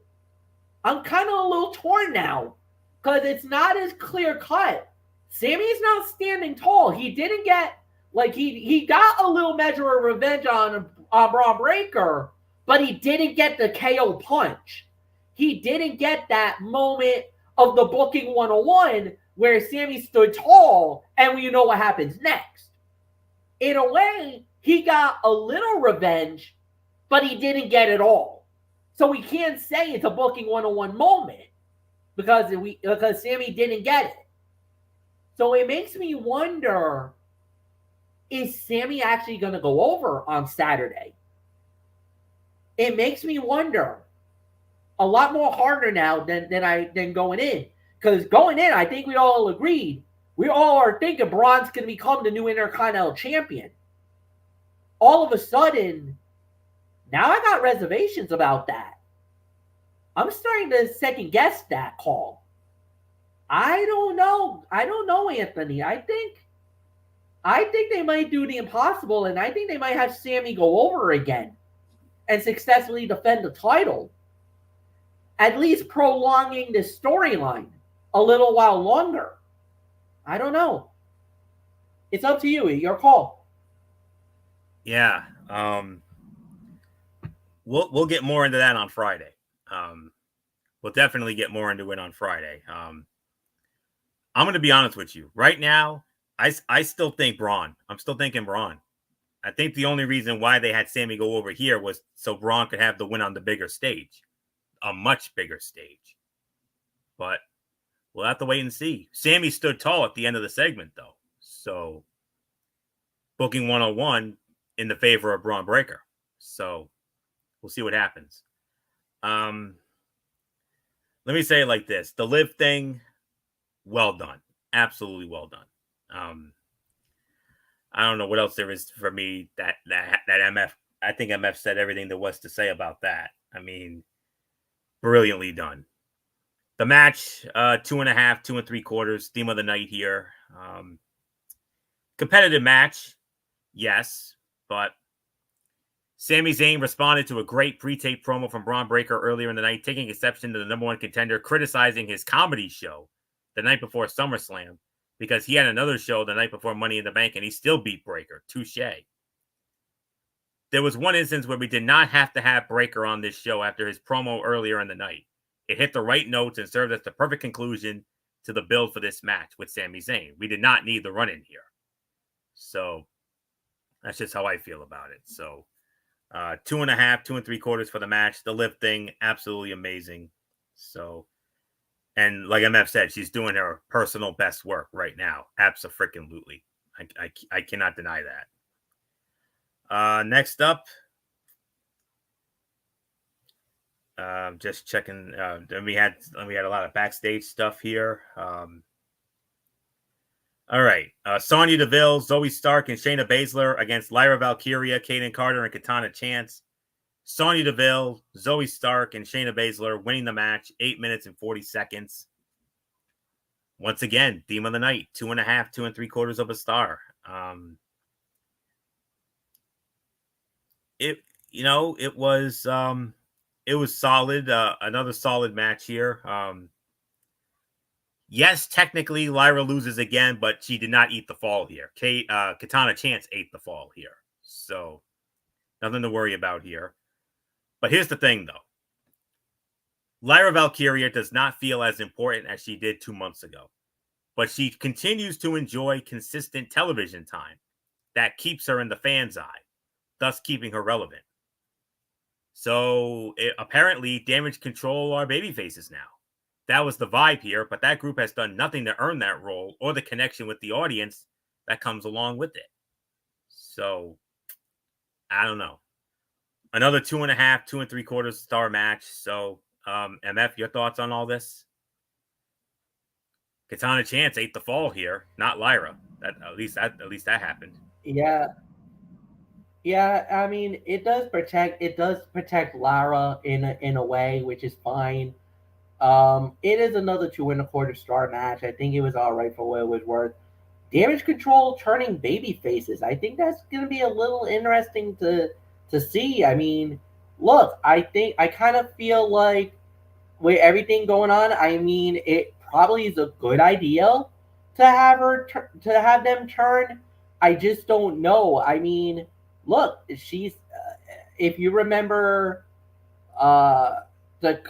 [SPEAKER 2] I'm kind of a little torn now because it's not as clear cut. Sammy's not standing tall. He didn't get, he got a little measure of revenge on Braun Breaker, but he didn't get the KO punch. He didn't get that moment of the booking 101 where Sammy stood tall and we know what happens next. In a way, he got a little revenge, but he didn't get it all. So we can't say it's a booking 101 moment because Sammy didn't get it. So it makes me wonder, is Sammy actually going to go over on Saturday? It makes me wonder. A lot more harder now than going in. Because going in, I think we all agreed. We all are thinking Braun's going to become the new Intercontinental Champion. All of a sudden, now I got reservations about that. I'm starting to second guess that call. I don't know. I don't know, Anthony. I think they might do the impossible, and I think they might have Sammy go over again and successfully defend the title, at least prolonging the storyline a little while longer. I don't know. It's up to you. Your call.
[SPEAKER 1] Yeah. We'll get more into that on Friday. We'll definitely get more into it on Friday. I'm going to be honest with you. Right now, I still think Braun. I'm still thinking Braun. I think the only reason why they had Sammy go over here was so Braun could have the win on the bigger stage, a much bigger stage. But we'll have to wait and see. Sammy stood tall at the end of the segment, though. So booking 101 in the favor of Braun Breaker. So we'll see what happens. Let me say it like this. The Liv thing, well done. Absolutely well done. I don't know what else there is for me that MF. I think MF said everything there was to say about that. I mean, brilliantly done. The match, 2.5, 2 3/4, theme of the night here. Competitive match, yes, but Sami Zayn responded to a great pre-tape promo from Braun Breaker earlier in the night, taking exception to the number one contender criticizing his comedy show the night before SummerSlam, because he had another show the night before Money in the Bank and he still beat Breaker. Touche. There was one instance where we did not have to have Breaker on this show after his promo earlier in the night. It hit the right notes and served as the perfect conclusion to the build for this match with Sami Zayn. We did not need the run-in here. So that's just how I feel about it. So 2.5, 2 3/4 for the match. The Liv thing, absolutely amazing. So, and like MF said, she's doing her personal best work right now. Abso-freaking-lutely. I cannot deny that. Next up, just checking. Then we had a lot of backstage stuff here. All right, Sonya Deville, Zoe Stark, and Shayna Baszler against Lyra Valkyria, Kaden Carter, and Katana Chance. Sonya Deville, Zoe Stark, and Shayna Baszler winning the match, 8 minutes and 40 seconds. Once again, theme of the night, 2.5, 2 3/4 of a star. It was solid. Another solid match here. Yes, technically Lyra loses again, but she did not eat the fall here. Katana Chance ate the fall here, so nothing to worry about here. But here's the thing, though. Lyra Valkyria does not feel as important as she did 2 months ago, but she continues to enjoy consistent television time that keeps her in the fans' eye, thus keeping her relevant. So apparently, Damage Control are babyfaces now. That was the vibe here, but that group has done nothing to earn that role or the connection with the audience that comes along with it. So, I don't know. Another 2.5, 2 3/4 star match. So, MF, your thoughts on all this? Katana Chance ate the fall here, not Lyra. At least that happened.
[SPEAKER 2] Yeah. I mean, it does protect Lara in a way, which is fine. It is another 2 1/4 star match. I think it was all right for what it was worth. Damage Control turning baby faces. I think that's going to be a little interesting to see. I mean, look, I kind of feel like with everything going on, I mean, it probably is a good idea to have them turn. I just don't know. I mean, look, she's if you remember, the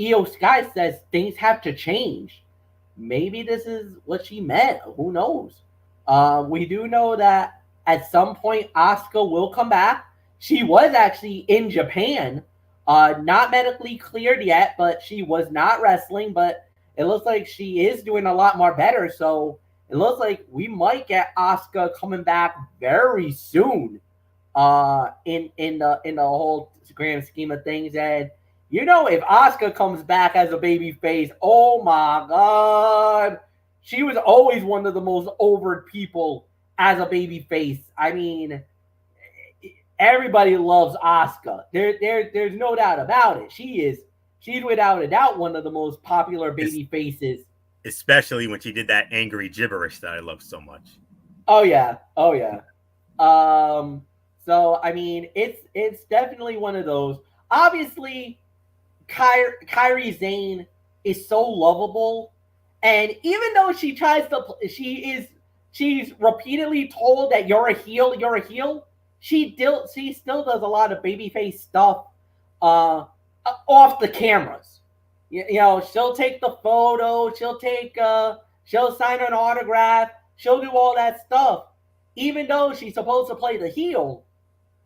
[SPEAKER 2] Io Sky says things have to change. Maybe this is what she meant. Who knows? We do know that at some point Asuka will come back. She was actually in Japan, not medically cleared yet, but she was not wrestling. But it looks like she is doing a lot more better. So it looks like we might get Asuka coming back very soon. In the whole grand scheme of things, and if Asuka comes back as a baby face, oh my god, she was always one of the most over people as a baby face. I mean, everybody loves Asuka. There's no doubt about it. She is she's without a doubt one of the most popular baby faces.
[SPEAKER 1] Especially when she did that angry gibberish that I love so much.
[SPEAKER 2] Oh yeah, oh yeah. So I mean, it's definitely one of those. Obviously, Kairi Sane is so lovable, and even though she tries to, she's repeatedly told that you're a heel, you're a heel. She still does a lot of babyface stuff, off the cameras. You know, she'll take the photo, she'll sign an autograph, she'll do all that stuff. Even though she's supposed to play the heel,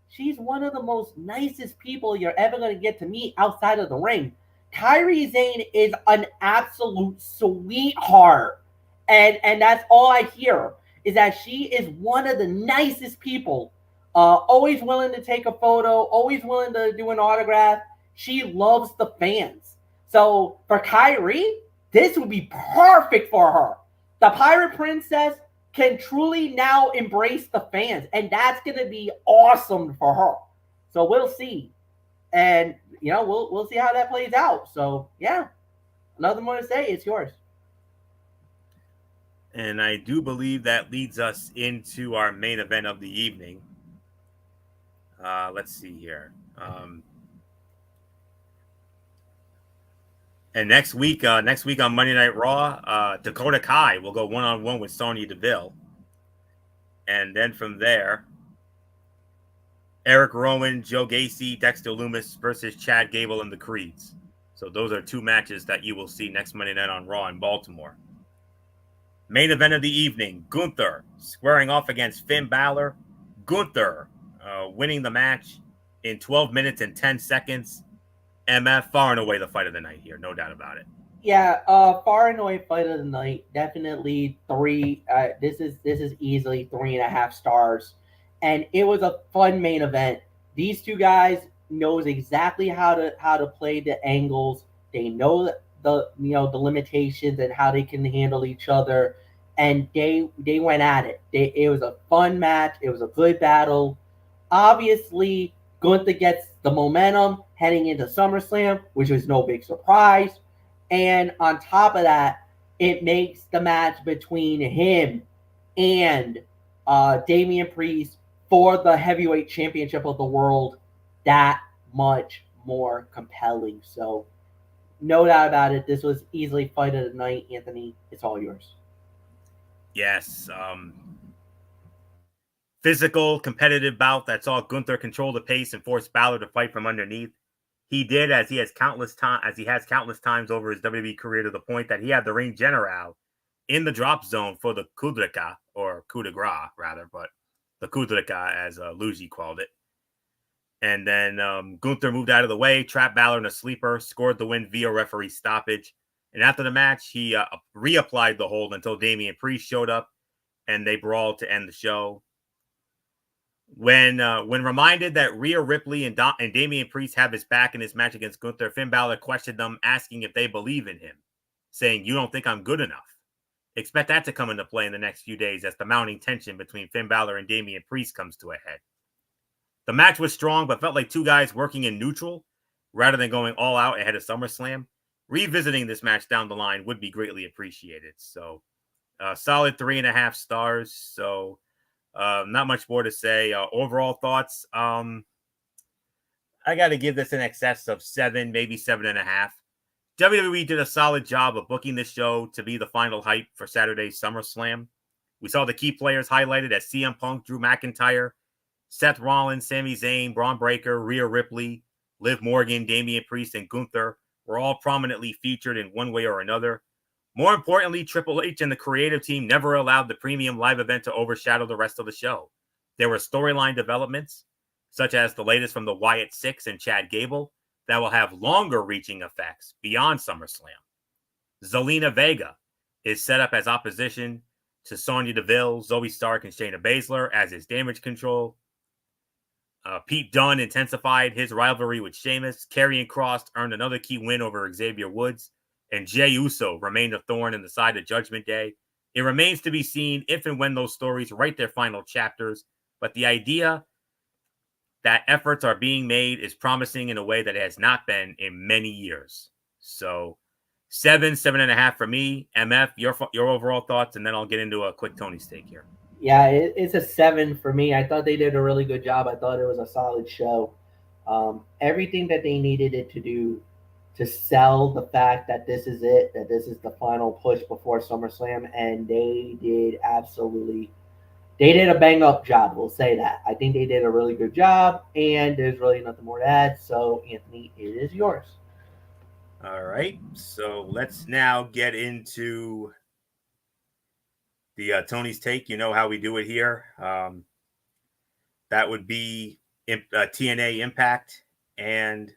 [SPEAKER 2] she's one of the most nicest people you're ever going to get to meet outside of the ring. Kairi Sane is an absolute sweetheart. And that's all I hear is that she is one of the nicest people. Always willing to take a photo, always willing to do an autograph. She loves the fans. So for Kairi, this would be perfect for her. The Pirate Princess can truly now embrace the fans, and that's going to be awesome for her. So we'll see, and you know we'll see how that plays out. So yeah, nothing more to say. It's yours.
[SPEAKER 1] And I do believe that leads us into our main event of the evening. Let's see here. And next week on Monday Night Raw, Dakota Kai will go one-on-one with Sonya Deville. And then from there, Eric Rowan, Joe Gacy, Dexter Lumis versus Chad Gable and the Creeds. So those are two matches that you will see next Monday night on Raw in Baltimore. Main event of the evening, Gunther squaring off against Finn Balor. Gunther winning the match in 12 minutes and 10 seconds. MF, far and away the fight of the night here, no doubt about it.
[SPEAKER 2] Yeah, far and away fight of the night. Definitely three. This is easily 3.5 stars, and it was a fun main event. These two guys knows exactly how to play the angles. They know the limitations and how they can handle each other, and they went at it. It was a fun match. It was a good battle. Obviously, Gunther gets the momentum heading into SummerSlam, which was no big surprise. And on top of that, it makes the match between him and Damian Priest for the heavyweight championship of the world that much more compelling. So, no doubt about it, this was easily fight of the night. Anthony, it's all yours.
[SPEAKER 1] Yes. Physical, competitive bout that saw Gunther control the pace and force Balor to fight from underneath. He did, as he has countless times over his WWE career, to the point that he had the ring general in the drop zone for the coup de grace, or coup de grace rather, but the coup de grace as Luigi called it. And then Gunther moved out of the way, trapped Balor in a sleeper, scored the win via referee stoppage. And after the match, he reapplied the hold until Damian Priest showed up, and they brawled to end the show. When reminded that Rhea Ripley and Damian Priest have his back in his match against Gunther, Finn Balor questioned them, asking if they believe in him, saying, "You don't think I'm good enough?" Expect that to come into play in the next few days as the mounting tension between Finn Balor and Damian Priest comes to a head. The match was strong, but felt like two guys working in neutral rather than going all out ahead of SummerSlam. Revisiting this match down the line would be greatly appreciated. So, solid 3.5 stars. So, not much more to say. Overall thoughts. I got to give this in excess of 7, maybe 7.5. WWE did a solid job of booking this show to be the final hype for Saturday's SummerSlam. We saw the key players highlighted as CM Punk, Drew McIntyre, Seth Rollins, Sami Zayn, Braun Breaker, Rhea Ripley, Liv Morgan, Damian Priest, and Gunther were all prominently featured in one way or another. More importantly, Triple H and the creative team never allowed the premium live event to overshadow the rest of the show. There were storyline developments, such as the latest from the Wyatt Six and Chad Gable, that will have longer-reaching effects beyond SummerSlam. Zelina Vega is set up as opposition to Sonya Deville, Zoe Stark, and Shayna Baszler as his damage control. Pete Dunne intensified his rivalry with Sheamus. Karrion Kross earned another key win over Xavier Woods, and Jey Uso remained a thorn in the side of Judgment Day. It remains to be seen if and when those stories write their final chapters, but the idea that efforts are being made is promising in a way that it has not been in many years. So 7.5 for me. MF, your overall thoughts, and then I'll get into a quick Tony's take here.
[SPEAKER 2] Yeah, it's a 7 for me. I thought they did a really good job. I thought it was a solid show. Everything that they needed it to do to sell the fact that this is it, that this is the final push before SummerSlam, and they did a bang up job. We'll say that. I think they did a really good job, and there's really nothing more to add. So, Anthony, it is yours.
[SPEAKER 1] All right. So let's now get into the Tony's take. You know how we do it here. That would be TNA Impact and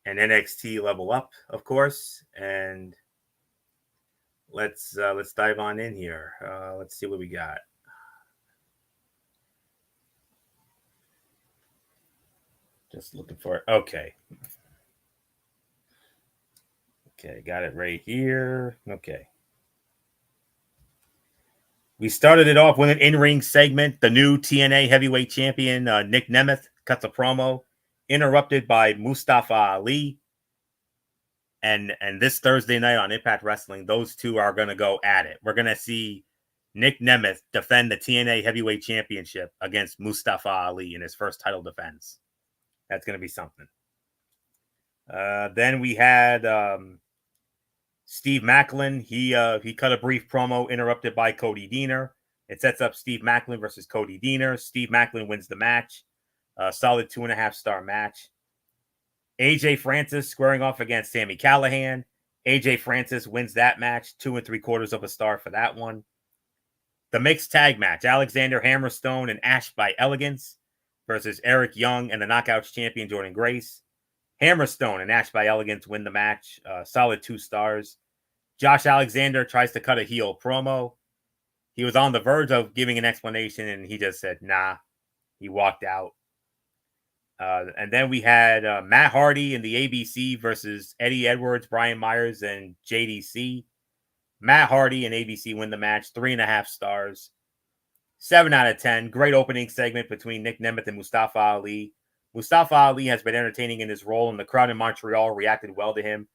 [SPEAKER 1] an NXT Level Up, of course. And let's dive on in here. Let's see what we got. Just looking for it. Okay, got it right here. Okay. We started it off with an in-ring segment. The new TNA heavyweight champion, Nick Nemeth, cuts a promo, interrupted by Mustafa Ali. And this Thursday night on Impact Wrestling, those two are going to go at it. We're going to see Nick Nemeth defend the TNA heavyweight championship against Mustafa Ali in his first title defense. That's going to be something. Then we had Steve Maclin. He cut a brief promo, interrupted by Cody Deaner. It sets up Steve Maclin versus Cody Deaner. Steve Maclin wins the match. Solid 2.5-star match. AJ Francis squaring off against Sami Callihan. AJ Francis wins that match. 2 3/4 star for that one. The mixed tag match. Alexander Hammerstone and Ash by Elegance versus Eric Young and the Knockouts champion Jordan Grace. Hammerstone and Ash by Elegance win the match. Solid 2 stars. Josh Alexander tries to cut a heel promo. He was on the verge of giving an explanation, and he just said, nah. He walked out. And then we had Matt Hardy in the ABC versus Eddie Edwards, Brian Myers, and JDC. Matt Hardy and ABC win the match. 3.5 stars. 7 out of 10. Great opening segment between Nick Nemeth and Mustafa Ali. Mustafa Ali has been entertaining in his role, and the crowd in Montreal reacted well to him.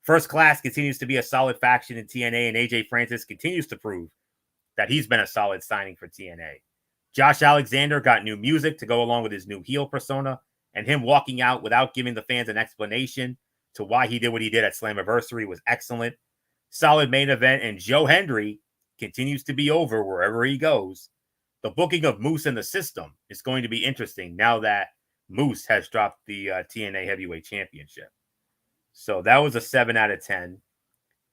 [SPEAKER 1] First Class continues to be a solid faction in TNA, and AJ Francis continues to prove that he's been a solid signing for TNA. Josh Alexander got new music to go along with his new heel persona, and him walking out without giving the fans an explanation to why he did what he did at Slammiversary was excellent. Solid main event, and Joe Hendry continues to be over wherever he goes. The booking of Moose in the system is going to be interesting now that Moose has dropped the TNA Heavyweight Championship. So that was a 7 out of 10.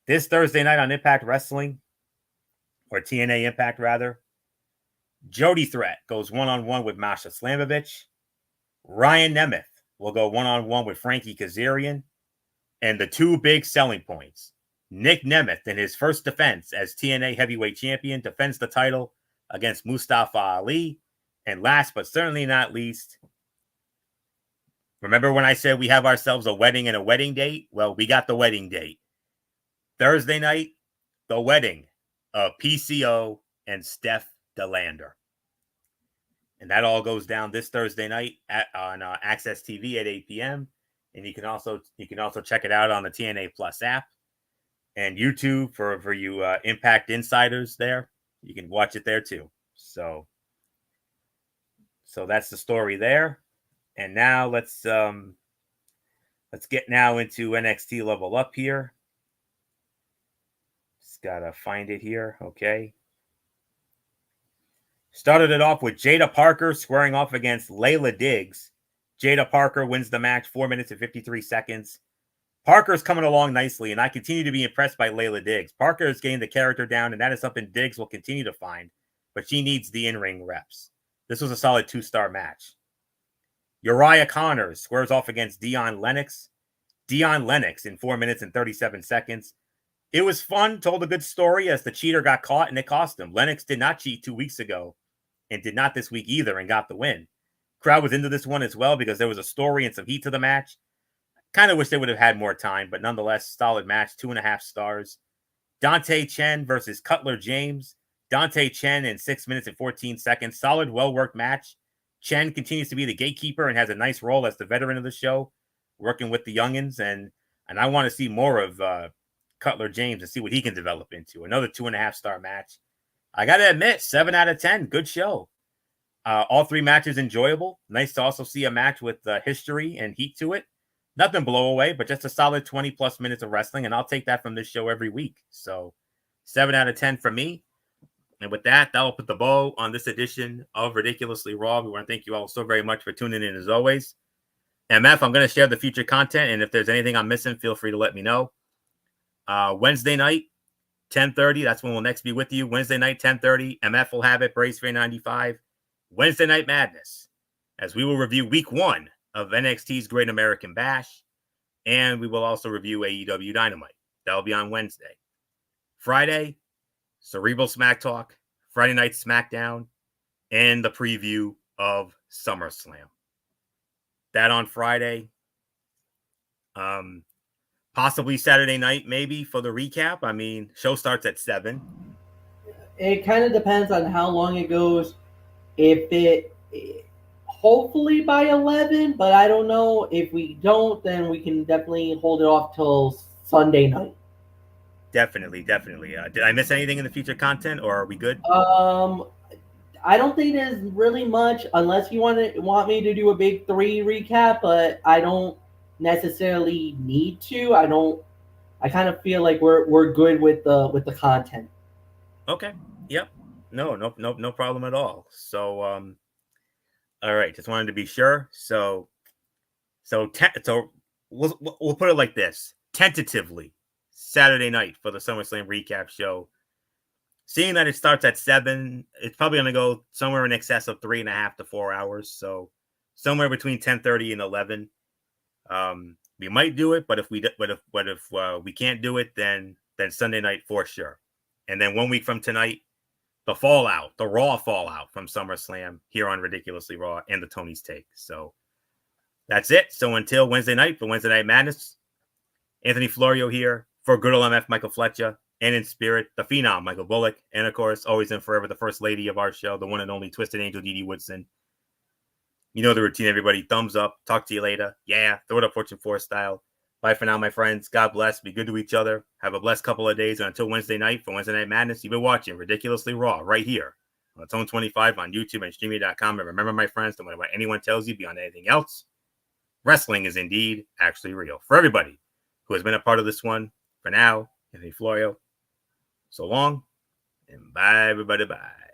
[SPEAKER 1] This Thursday night on Impact Wrestling, or TNA Impact rather, Jody Threat goes one-on-one with Masha Slamovich. Ryan Nemeth will go one-on-one with Frankie Kazarian. And the two big selling points. Nick Nemeth, in his first defense as TNA Heavyweight Champion, defends the title against Mustafa Ali. And last but certainly not least, remember when I said we have ourselves a wedding and a wedding date? Well, we got the wedding date. Thursday night, the wedding of PCO and Steph DeLander. And that all goes down this Thursday night on Access TV at 8 p.m. And you can also check it out on the TNA Plus app and YouTube for you Impact insiders there. You can watch it there too. So that's the story there. And now let's get now into NXT Level Up here. Just gotta find it here. Okay. Started it off with Jada Parker squaring off against Layla Diggs. Jada Parker wins the match, 4 minutes and 53 seconds. Parker's coming along nicely, and I continue to be impressed by Layla Diggs. Parker is getting the character down, and that is something Diggs will continue to find, but she needs the in-ring reps. This was a solid 2-star match. Uriah Connors squares off against Dion Lennox. Dion Lennox in 4 minutes and 37 seconds. It was fun, told a good story as the cheater got caught, and it cost him. Lennox did not cheat 2 weeks ago, and did not this week either, and got the win. Crowd was into this one as well because there was a story and some heat to the match. Kind of wish they would have had more time, but nonetheless, solid match, 2.5 stars. Dante Chen versus Cutler James. Dante Chen in 6 minutes and 14 seconds. Solid, well-worked match. Chen continues to be the gatekeeper and has a nice role as the veteran of the show, working with the youngins, and I want to see more of Cutler James and see what he can develop into. Another 2.5-star match. I gotta admit, 7 out of 10, good show. All 3 matches enjoyable. Nice to also see a match with history and heat to it. Nothing blow away, but just a solid 20 plus minutes of wrestling, and I'll take that from this show every week. So 7 out of 10 for me. And with that, that'll put the bow on this edition of Ridiculously Raw. We want to thank you all so very much for tuning in as always. MF, I'm going to share the future content, and if there's anything I'm missing, feel free to let me know. Wednesday night, 10:30, that's when we'll next be with you. Wednesday night, 10:30, MF will have it, Brace Fair 95. Wednesday Night Madness, as we will review week 1 of NXT's Great American Bash, and we will also review AEW Dynamite. That'll be on Wednesday. Friday, Cerebral Smack Talk, Friday Night SmackDown, and the preview of SummerSlam. That on Friday. Possibly Saturday night, maybe, for the recap. I mean, show starts at 7.
[SPEAKER 2] It kind of depends on how long it goes. If it, hopefully by 11, but I don't know. If we don't, then we can definitely hold it off till Sunday night.
[SPEAKER 1] Definitely. Did I miss anything in the future content, or are we good?
[SPEAKER 2] I don't think there's really much, unless you want me to do a big 3 recap, but I don't necessarily need to. I kind of feel like we're good with the content.
[SPEAKER 1] Okay. Yep. No problem at all. So all right, just wanted to be sure. So we'll put it like this. Tentatively, Saturday night for the SummerSlam recap show. Seeing that it starts at 7, it's probably going to go somewhere in excess of 3.5 to 4 hours. So somewhere between 10:30 and 11. We might do it, but if we can't do it, then Sunday night for sure. And then 1 week from tonight, the Raw fallout from SummerSlam here on Ridiculously Raw and the Tony's Take. So that's it. So until Wednesday night for Wednesday Night Madness, Anthony Florio here for Good Old MF Michael Fletcher, and in spirit, the Phenom Michael Bullock, and of course, always and forever, the First Lady of our show, the one and only Twisted Angel Dee Dee Woodson. You know the routine, everybody. Thumbs up. Talk to you later. Yeah, throw it up Fortune 4 style. Bye for now, my friends. God bless. Be good to each other. Have a blessed couple of days. And until Wednesday night for Wednesday Night Madness, you've been watching Ridiculously Raw right here on Tone 25 on YouTube and Streamy.com. And remember, my friends, no matter what anyone tells you beyond anything else, wrestling is indeed actually real. For everybody who has been a part of this one, for now, Anthony Florio, so long, and bye, everybody. Bye.